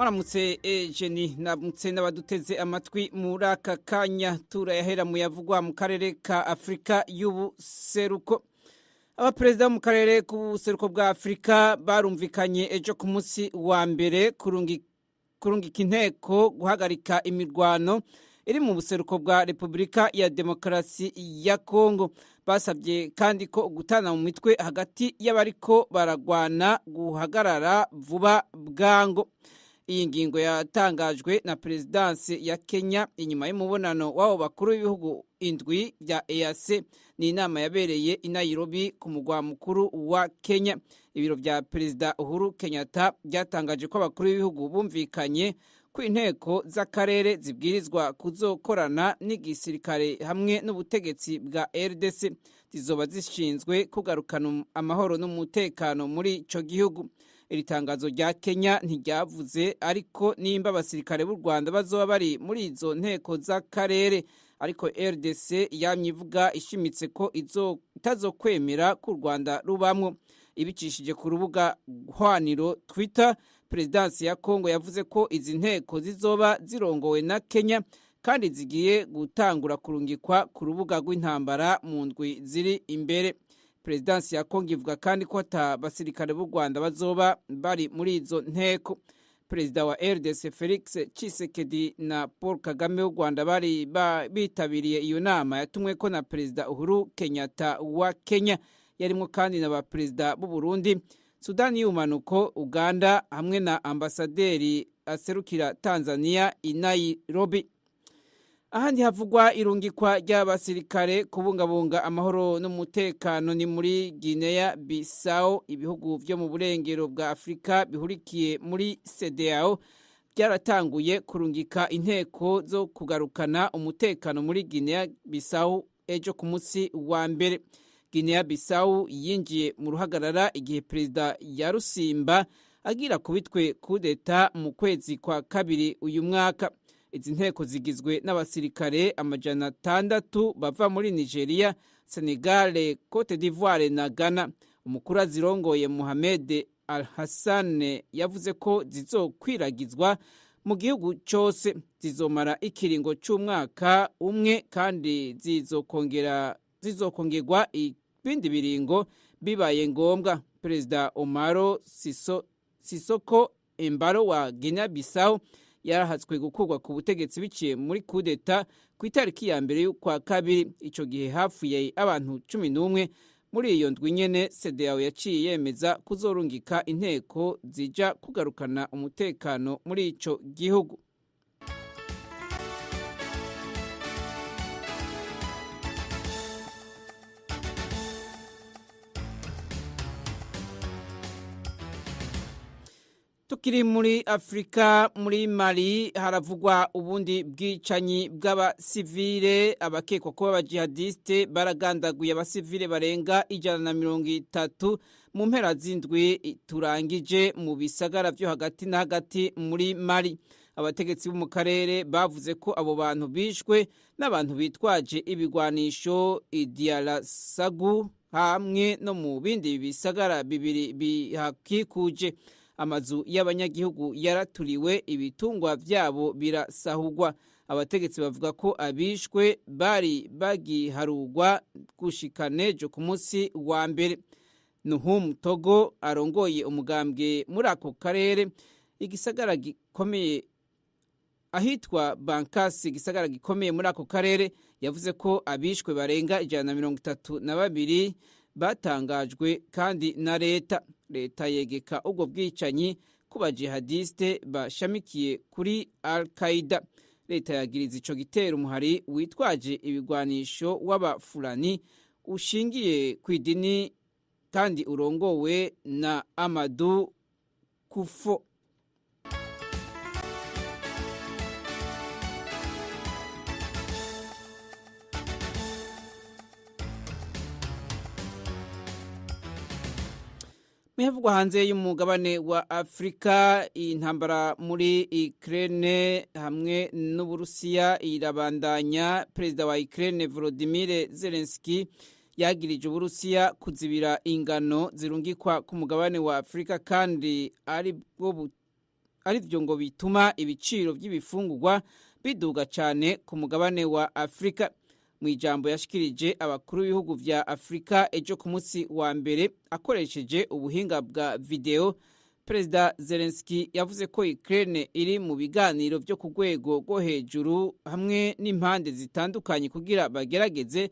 Mwaramutse Jeni namutse n'abaduteze amatwi muri aka kanya turayahera mu yavugwa mu karere ka Afrika y'ubuseruko. Abaperezida mu karere k'ubuseruko bwa Afrika barumvikanye ejo ku munsi wa mbere kurungika inteko guhagarika imirwano iri mu buseruko bwa Repubulika ya Demokarasi ya Kongo. Basabye kandi ko gutana mu mitwe hagati y'abariko baragwana guhagarara vuba bwango. Iyi ngingo yatangajwe na Perezidansi ya Kenya inyuma y'umubonano w'abo bakuru b'ibihugu indwi bya EAC. Ni inama yabereye i Nairobi ku mugwa mukuru wa Kenya. Ibiro vya Perezida Uhuru Kenyatta byatangaje ko abakuru b'ibihugu bumvikanye ko inteko z'akarere zibwirizwa kuzokorana n'igisirikare hamwe n'ubutegetsi bwa RDC zizoba zishinzwe kugarukana amahoro n'umutekano muri ico gihugu. Iri tangazo rya Kenya ntiryavuze ariko nimba abasirikare b'u Rwanda bazoba bari muri izo nteko z'akarere, ariko RDC yamyivuga ishimitse ko itazokwemera ko u Rwanda rubamwo. Ibicishije ku rubuga hwaniro Twitter, Perezidansi ya Kongo yavuze ko izi nteko zizoba zirongowe na Kenya kandi zigiye gutangura kurungikwa ku rubuga rw'intambara mu ndwi ziri imbere. Perezidansi ya Kongo ivuga kandi ko ata basirikare b'u Rwanda bazoba bari muri izo nteko. Perezida wa RDC Felix Tshisekedi na Paul Kagame w'u Rwanda bari bitabiriye iyo nama yatumwe ko na Perezida Uhuru Kenyatta wa Kenya, yarimwo kandi na ba Perezida b'u Burundi, Sudani y'Ubumanuko, Uganda hamwe na ambasaderi aserukira Tanzania i Nairobi. Ahandi havugwa irungikwa ry'abasirikare kubungabunga amahoro n'umutekano ni muri Guinea Bissau. Ibihugu vyo mu burengero bwa Afrika bihurikiye muri CEDEAO byaratanguye kurungika inteko zo kugarukana umutekano muri Guinea Bissau ejo ku munsi wa mbere. Guinea Bissau yinjiye mu ruhagarara igihe Perezida Yarusimba agira kubitwe kudeta mu kwezi kwa kabiri uyu mwaka. Izi nteko zigizwe n'abasirikare 600 bava muri Nigeria, Senegal, Cote d'Ivoire na Ghana. Umukuru azirongoye Mohamed Al-Hassan yavuze ko zizokwiragizwa mu gihugu cyose, zizomara ikiringo cy'umwaka umwe kandi zizokongerwa ibindi biringo bibaye ngombwa. Perezida Omaro Sisoko Embalo wa Guinea Bissau yarahatswe gukurwa ku butegetsi biciye muri kudeta ku itariki ya mbere y'ukwa kabiri. Ico gihe hapfuye abantu 11. Muri iyo ndwi nyene CEDEAO yaciye yemeza kuzorungika inteko zija kugarukana umutekano muri ico gihugu. Tukiri muri Afrika, muri Mali haravugwa ubundi bwicanyi bw'abasivile. Abakekwa kuba abajihadiste baragandaguye abasivile barenga 130 mu mpera z'indwi turangije mu bisagara vyo hagati na hagati muri Mali. Abategetsi bo mu karere bavuze ko abo bantu bishwe n'abantu bitwaje ibigwanisho Idialasagu hamwe no mu bindi bisagara bibiri bihakikuje. Amazu y'abanyagihugu yaraturiwe, ibitungwa vyabo birasahugwa. Abategetsi bavuga ko abishwe bari bagiharugwa gushika nejo ku munsi wa mbere. Nuhum Togo arongoye umugambwe muri ako karere, igisagara gikomeye ahitwa Bankasi, igisagara gikomeye muri ako karere, yavuze ko abishwe barenga 132 batangajwe kandi na leta. Leta yegeka ubwo bwicanyi ku bajihadiste bashamikiye kuri Al-Qaeda. Leta yagiriza ico gitero umuhari witwaje ibigwanisho w'abafulani ushingiye ku idini kandi urongowe na Amadou Kufo. Mihevugwa hanze y'umugabane wa Afrika, intambara muri Ukraine hamwe n'Uburusiya irabandanya. Perezida wa Ukraine Volodymyr Zelensky yagirije Uburusiya kuzibira ingano zirungikwa ku mugabane wa Afrika kandi arivyo ngo bituma ibiciro by'ibifungurwa biduga cyane ku mugabane wa Afrika. Mu ijambo yashikirije abakuru b'ibihugu vya Afrika ejo ku munsi wa mbere akoresheje ubuhinga bwa video, Perezida Zelensky yavuze ko Ukraine iri mu biganiro byo ku rwego rwo hejuru hamwe n'impande zitandukanye kugira bagerageze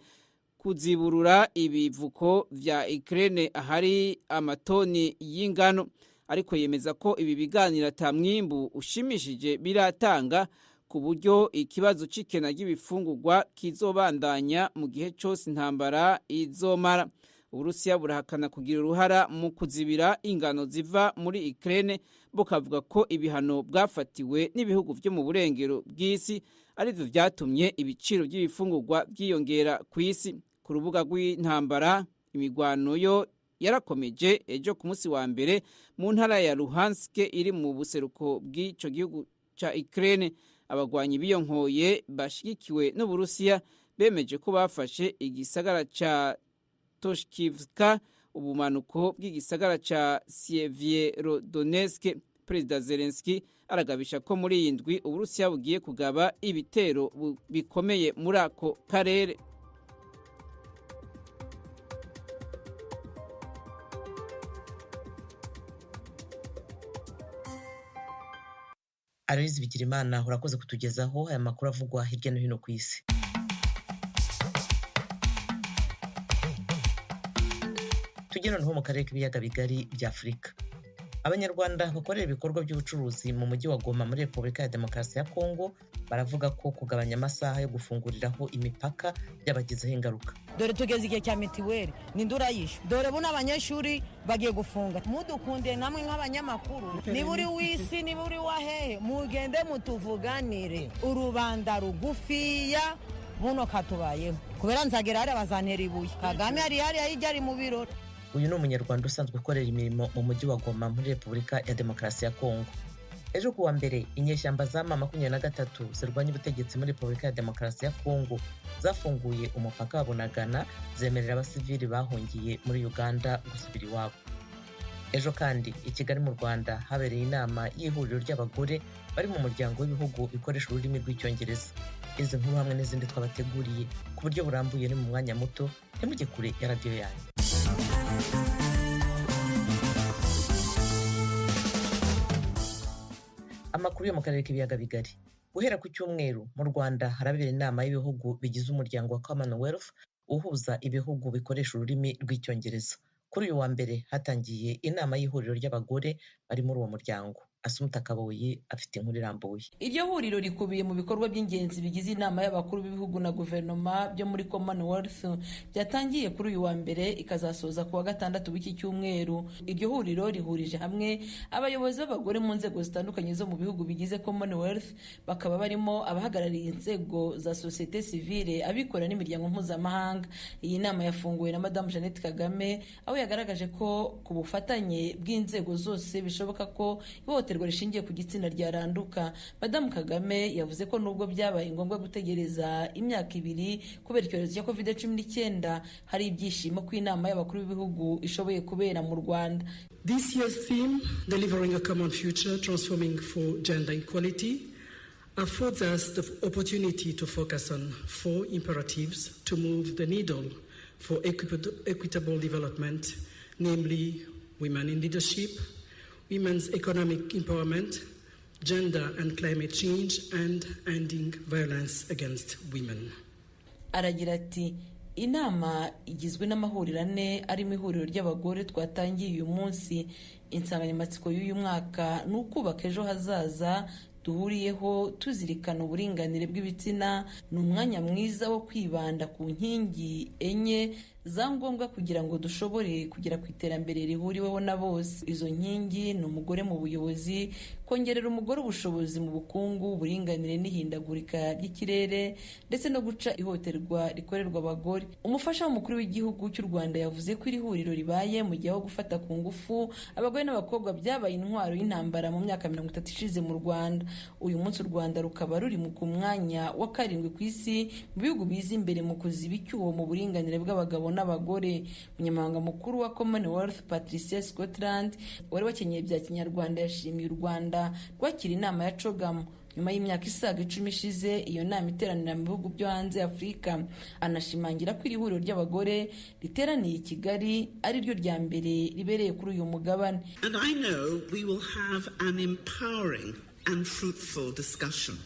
kuziburura ibivuko vya Ukraine ahari amatoni y'ingano, ariko yemeza ko ibi biganiro atamwimbu ushimishije biratanga ku buryo ikibazo c'ikena ry'ibifungurwa kizobandanya mu gihe cyose intambara izomara. Uburusiya burahakana kugira uruhara mu kuzibira ingano ziva muri Ukraine, bukavuga ko ibihano bwafatiwe n'ibihugu byo mu burengero bw'isi arivyo vyatumye ibiciro by'ibifungurwa byiyongera ku isi. Ku rubuga rw'intambara, imigwano yo yarakomeje ejo ku munsi wa mbere mu ntara ya Luhansk iri mu buseruko bw'ico gihugu ca Ukraine. Abagwanyi biyonkoye bashigikiwe n'Uburusiya bemeje ko bafashe igisagara ca Toshkivka, ubumanuko bw'igisagara ca Sievierodonetsk. Perezida Zelensky aragabisha ko muri iyi ndwi Uburusiya bugiye kugaba ibitero bikomeye muri ako karere. Aloyizi Bigirimana, urakoze kutugezaho aya makuru avugwa hirya no hino ku isi. Tugera noneho mu karere k'ibiyaga bigari bya Afrika. Abanyarwanda bakorera ibikorwa by'ubucuruzi mu mujyi wa Goma muri Repubulika ya Demokarasi ya Kongo baravuga ko kugabanya amasaha yo gufunguriraho imipaka byabagizeho ingaruka. Dore tugeze igihe cya mitiweli n'indurayishu, dore buno abanyeshuri bagiye gufunga. Mudukunde namwe nk'abanyamakuru, niba uri w'isi niba uri wahehe, mugende mutuvuganire. Urubanda rugufiya buno katubayeho kubera nzagera hari abazantera ibuye. Kagame hari ayijya ari mu birori. Uyu ni umunyarwanda usanzwe ukorera imirimo mu mujyi wa Goma muri Repubulika ya Demokarasi ya Kongo. Ejo kuwa mbere inyeshyamba za M23 zirwanya ubutegetsi muri Repubulika ya Demokarasi ya Kongo zafunguye umupaka wa Bunagana, zemerera abasivili bahungiye muri Uganda gusubira iwabo. Ejo kandi i Kigali mu Rwanda habereye inama y'ihuriro ry'abagore bari mu muryango w'ibihugu bikoresha ururimi rw'icyongereza. Izi nkuru hamwe n'izindi twabateguriye ku buryo burambuye ni mu mwanya muto, ntimujye kure ya radio yanyu. Amakuru yo mu karere k'ibiyaga bigari. Guhera ku cyumweru mu Rwanda harabera inama y'ibihugu bigize umuryango wa Commonwealth uhuza ibihugu bikoresha ururimi rw'icyongereza. Kuri uyu wa mbere hatangiye inama y'ihuriro ry'abagore bari muri uwo muryango. Asumta Kaboyi afite inkuru irambuye. Iryo huriro rikubiye mu bikorwa by'ingenzi bigize inama y'abakuru b'ibihugu na guverinoma byo muri Commonwealth byatangiye kuri uyu wa mbere ikazasoza ku wa gatandatu w'iki cyumweru. Iryo huriro rihurije hamwe abayobozi b'abagore mu nzego zitandukanye zo mu bihugu bigize Commonwealth, bakaba barimo abahagarariye inzego za societe civile, abikora n'imiryango mpuzamahanga. Iyi nama yafunguwe na Madame Jeannette Kagame, aho yagaragaje ko ku bufatanye bw'inzego zose bishoboka ko ihohoterwa rishingiye ku gitsina ryaranduka. Madame Kagame yavuze ko nubwo byabaye ngombwa gutegereza imyaka 2 kubera icyorezo cya COVID-19, hari ibyishimo ko inama y'abakuru b'ibihugu ishoboye kubera mu Rwanda. This year's theme, Delivering a Common Future, Transforming for Gender Equality, affords us the opportunity to focus on 4 imperatives to move the needle for equitable development, namely women in leadership, women's economic empowerment, gender and climate change, and ending violence against women. Aragira ati, inama igizwe n'amahuriro 4 arimo ihuriro ry'abagore twatangiye uyu munsi. Insanganyamatsiko y'uyu mwaka ni ukubaka ejo hazaza duhuriyeho tuzirikana uburinganire bw'ibitsina. Ni umwanya mwiza wo kwibanda ku nkingi 4 za ngombwa kugira ngo dushobore kugera ku iterambere rihuriweho na bose. Izo nkingi ni umugore mu buyobozi, kongerera umugore ubushobozi mu bukungu, uburinganire n'ihindagurika ry'ikirere, ndetse no guca ihohoterwa rikorerwa abagore. Umufasha w'umukuru w'igihugu cy'u Rwanda yavuze ko iri huriro ribaye mu gihe aho gufata ku ngufu abagore n'abakobwa byabaye intwaro y'intambara mu myaka 30 ishize mu Rwanda. Uyu munsi u Rwanda rukaba ruri ku mwanya wa 7 ku isi mu bihugu biza imbere mu kuziba icyuho mu buringanire bw'abagabo abagabo n'abagore. Umunyamabanga mukuru wa Commonwealth Patricia Scotland wari wakenyeye bya kinyarwanda yashimiye u Rwanda rwakira inama ya CHOGAM nyuma y'imyaka isaga 10 ishize iyo nama iteranira mu bihugu byo hanze Afrika. Anashimangira ko iri huriro ry'abagore riteraniye i Kigali ari ryo rya mbere ribereye kuri uyu mugabane. And I know we will have an empowering and fruitful discussion.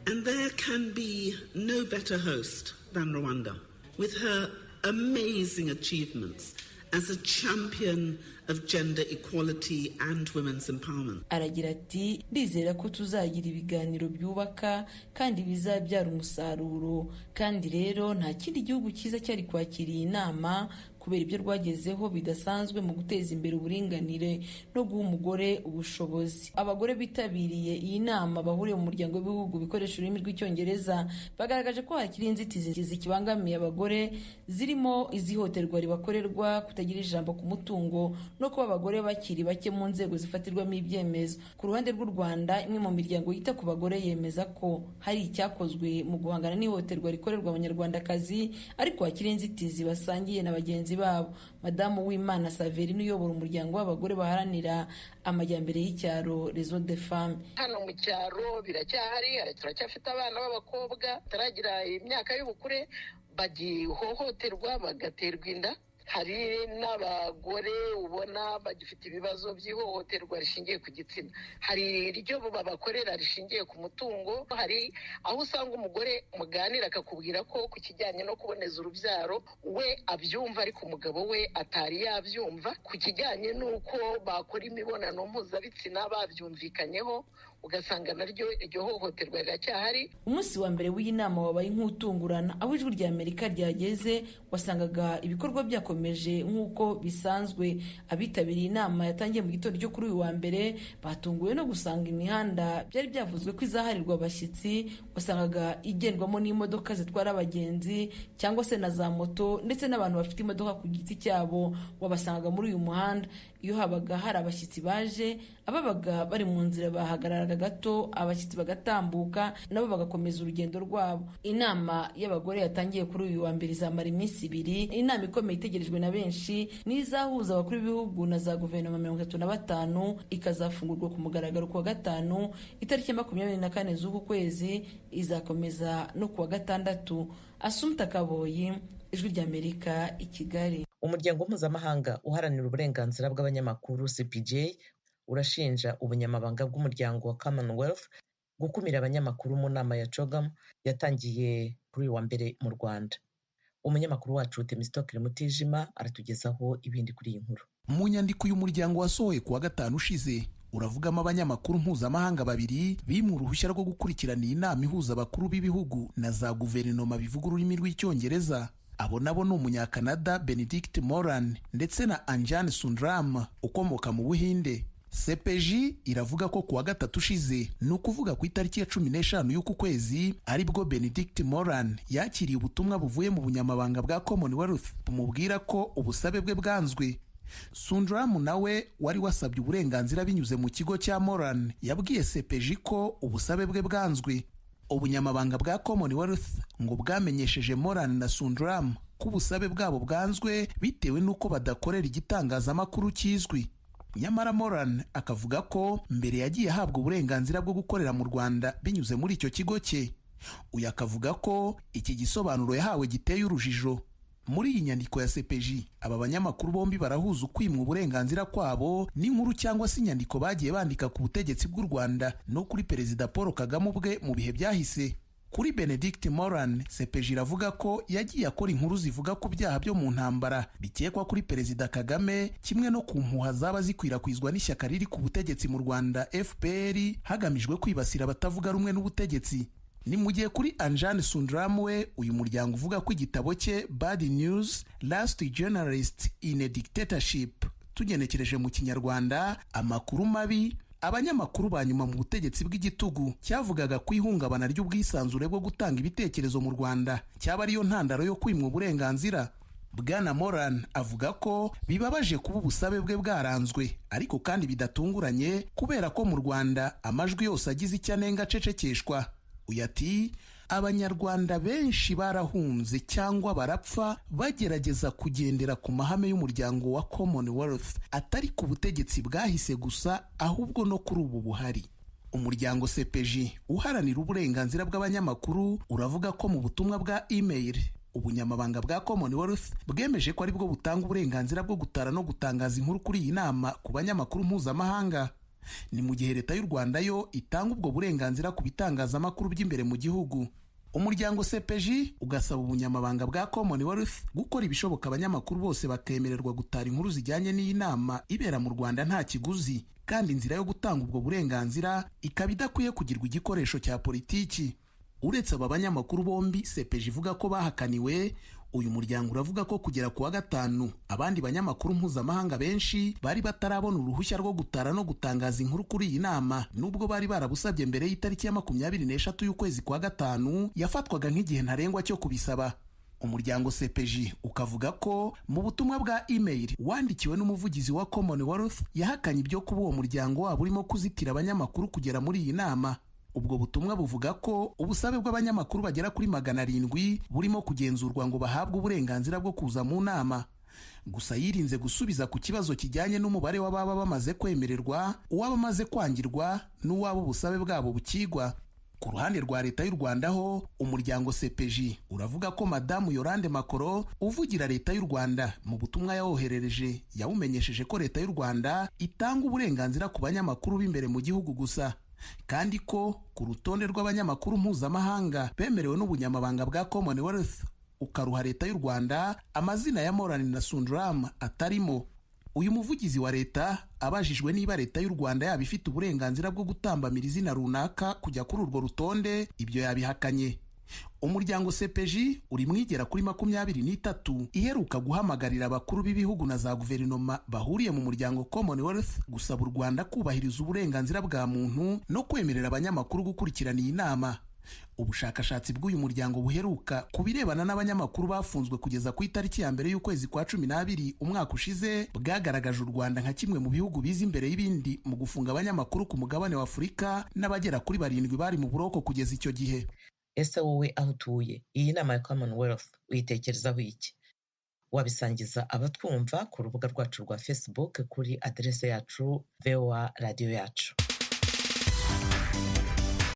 And there can be no better host than Rwanda, with her amazing achievements as a champion of gender equality and women's empowerment. Aragira ati ndizera ko tuzagira ibiganiro byubaka kandi bizabyara umusaruro, kandi rero nta kindi gihugu cyiza cyari kwakira iyi nama kubera ibyo rwagezeho bidasanzwe mu guteza imbere uburinganire no guha umugore ubushobozi. Abagore bitabiriye iyi nama bahuriye mu muryango w'ibihugu bikoresha ururimi rw'icyongereza bagaragaje ko hakiri inzitizi zikibangamiye abagore zirimo izihoterwa ribakorerwa, kutagira ijambo ku mutungo no kuba abagore bakiri bake mu nzego zifatirwamo ibyemezo. Ku ruhande rw'u Rwanda, imwe mu miryango yita ku bagore yemeza ko hari icyakozwe mu guhangana n'ihohoterwa rikorerwa abanyarwandakazi, ariko hakiri inzitizi basangiye na bagenzi babo. Madamu w'Imana Saverine uyobora umuryango w'abagore baharanira amajyambere y'icyaro Réseau des Femmes. Hano mu cyaro biracyahari, turacyafite abana b'abakobwa taragira imyaka y'ubukure bagihohoterwa bagaterwa inda. Hari n'abagore ubona bagifite ibibazo by'ihohoterwa rishingiye ku gitsina. Hari iryo babakorera rishingiye ku mutungo. Hari aho usanga umugore muganira akakubwira ko ku kijyanye no kuboneza urubyaro we abyumva ariko umugabo we atari yabyumva. Ku kijyanye n'uko bakora imibonano mpuzabitsina babyumvikanyeho, ugasanga naryo iryo hohoterwa riracyahari. Umunsi wa mbere w'iyi nama wabaye nk'utungurana, aho ijwi rya Amerika ryageze wasangaga ibikorwa byakomeje nk'uko bisanzwe. Abitabiriye inama yatangiye mu gitondo cyo kuri uyu wa mbere batunguwe no gusanga imihanda byari byavuzwe ko izaharirwa abashyitsi wasangaga igendwamo n'imodoka zitwara abagenzi cyangwa se na za moto, ndetse n'abantu bafite imodoka ku giti cyabo wabasangaga muri uyu muhanda. Iyo habaga hari abashyitsi baje, ababaga bari mu nzira bahagararaga gato, abashyitsi bagatambuka nabo bagakomeza urugendo rwabo. Inama y'abagore yatangiye kuri uyu wa mbere izamara iminsi 2. Inama ikomeye itegerejwe na benshi n'izahuza abakuru b'ibihugu na za guverinoma 35, ikazafungurwa ku mugaragaro ku wa gatanu itariki 24 z'uku kwezi, izakomeza no ku wa gatandatu. Assumpta Kaboyi, Ijwi ry'Amerika, i Kigali. Umuryango mpuzamahanga uharanira uburenganzira bw'abanyamakuru CPJ urashinja ubunyamabanga bw'umuryango wa Commonwealth gukumira abanyamakuru mu nama ya CHOGAM yatangiye kuri uyu wa mbere mu Rwanda. Umunyamakuru wacu Temistokle Mutijima aratugezaho ibindi kuri iyi nkuru. Mu nyandiko y'umuryango wasohoye ku wa gatanu ushize uravugamo abanyamakuru mpuzamahanga 2 bimwe uruhushya rwo gukurikirana iyi nama ihuza abakuru b'ibihugu na za guverinoma bivuga ururimi rw'icyongereza. Abo nabo ni umunyakanada Benedict Moran ndetse na Anjan Sundram ukomoka mu Buhinde. CPJ iravuga ko ku wa gatatu ushize, ni ukuvuga ku itariki ya 15 y'uku kwezi, aribwo Benedict Moran yakiriye ubutumwa buvuye mu bunyamabanga bwa Commonwealth bumubwira ko ubusabe bwe bwanzwe. Sundram nawe wari wasabye uburenganzira binyuze mu kigo cya Moran yabwiye CPJ ko ubusabe bwe bwanzwe. Ubunyamabanga bwa Commonwealth ngo bwamenyesheje Moran na Sundram ko ubusabe bwabo bwanzwe bitewe n'uko badakorera igitangazamakuru kizwi. Nyamara Moran akavuga ko mbere yagiye ahabwa uburenganzira bwo gukorera mu Rwanda binyuze muri icyo kigo cye. Uyu akavuga ko iki gisobanuro yahawe giteye urujijo. Muri iyi nyandiko ya CPJ, aba banyamakuru bombi barahuza ukwimwa uburenganzira kwabo n'inkuru cyangwa se inyandiko bagiye bandika ku butegetsi bw'u Rwanda no kuri Perezida Paul Kagame ubwe mu bihe byahise. Kuri Benedict Moran, CPJ iravuga ko yagiye akora inkuru zivuga ku byaha byo mu ntambara bikekwa kuri Perezida Kagame, kimwe no ku mpuha zaba zikwirakwizwa n'ishyaka riri ku butegetsi mu Rwanda FPR hagamijwe kwibasira abatavuga rumwe n'ubutegetsi. Ni mu gihe kuri Anjan Sundram we uyu muryango uvuga ko igitabo cye Bad News, Last Journalist in a Dictatorship, tugenekereje mu Kinyarwanda amakuru mabi, abanyamakuru ba nyuma mu butegetsi bw'igitugu, cyavugaga ku ihungabana ry'ubwisanzure bwo gutanga ibitekerezo mu Rwanda, cyaba ariyo ntandaro yo kwimwa uburenganzira. Bwana Moran avuga ko bibabaje kuba ubusabe bwe bwaranzwe, ariko kandi bidatunguranye kubera ko mu Rwanda amajwi yose agize icyanenga acecekeshwa. Uyu ati abanyarwanda benshi barahunze cyangwa barapfa bagerageza kugendera ku mahame y'umuryango wa Commonwealth, atari ku butegetsi bwahise gusa ahubwo no kuri ubu buhari. Umuryango CPJ uharanira uburenganzira bw'abanyamakuru uravuga ko mu butumwa bwa email ubunyamabanga bwa Commonwealth bwemeje ko ari bwo butanga uburenganzira bwo gutara no gutangaza inkuru kuri iyi nama ku banyamakuru mpuzamahanga. Ni mu gihe leta y'u Rwanda yo itanga ubwo burenganzira ku bitangazamakuru by'imbere mu gihugu. Umuryango CPJ ugasaba ubunyamabanga bwa Commonwealth gukora ibishoboka abanyamakuru bose bakemererwa gutara inkuru zijyanye n'iyi nama ibera mu Rwanda nta kiguzi, kandi inzira yo gutanga ubwo burenganzira ikaba idakwiye kugirwa igikoresho cya politiki. Uretse aba banyamakuru bombi CPJ ivuga ko bahakaniwe, uyu muryango uravuga ko kugera ku wa gatanu abandi banyamakuru mpuzamahanga benshi bari batarabona uruhushya rwo gutara no gutangaza inkuru kuri iyi nama, nubwo bari barabusabye mbere y'itariki ya 26 y'ukwezi kwa gatanu yafatwaga nk'igihe ntarengwa cyo kubisaba. Umuryango CPJ ukavuga ko mu butumwa bwa email wandikiwe n'umuvugizi wa Commonwealth yahakanye ibyo kuba uwo muryango wabo urimo kuzitira abanyamakuru kugera muri iyi nama. Ubwo butumwa buvuga ko ubusabe bw'abanyamakuru bagera kuri 700 burimo kugenzurwa ngo bahabwe uburenganzira bwo kuza mu nama. Gusa yirinze gusubiza ku kibazo kijyanye n'umubare w'ababa bamaze kwemererwa, uwaba amaze kwangirwa n'uwaba ubusabe bwabo bukigwa. Ku ruhande rwa leta y'u Rwanda ho umuryango CPJ uravuga ko Madamu Yolande Makoro uvugira leta y'u Rwanda mu butumwa yawoherereje yawumenyesheje ko leta y'u Rwanda itanga uburenganzira ku banyamakuru b'imbere mu gihugu gusa, kandi ko ku rutonde rw'abanyamakuru mpuzamahanga bemerewe n'ubunyamabanga bwa Commonwealth ukaruha leta y'u Rwanda amazina ya Morani na Sundram atarimo. Uyu muvugizi wa leta abajijwe niba leta y'u Rwanda yaba ifite uburenganzira bwo gutambamira izina runaka kujya kuri urwo rutonde, ibyo yabihakanye. Umuryango CPJ uri mwigera kuri 23 iheruka guhamagarira abakuru b'ibihugu na za guverinoma bahuriye mu muryango Commonwealth gusaba u Rwanda kubahiriza uburenganzira bwa muntu no kwemerera abanyamakuru gukurikirana iyi nama. Ubushakashatsi bw'uyu muryango buheruka kubirebana n'abanyamakuru bafunzwe kugeza ku itariki ya mbere y'ukwezi kwa 12 umwaka ushize bwagaragaje u Rwanda nka kimwe mu bihugu biza imbere y'ibindi mu gufunga abanyamakuru ku mugabane wa Afrika, n'abagera kuri 7 bari mu buroko kugeza icyo gihe. Ese wowe aho utuye iyi nama ya Commonwealth uyitekerezaho iki? Wabisangiza abatwumva ku rubuga rwacu rwa Facebook kuri adresse yacu VOA Radio yacu.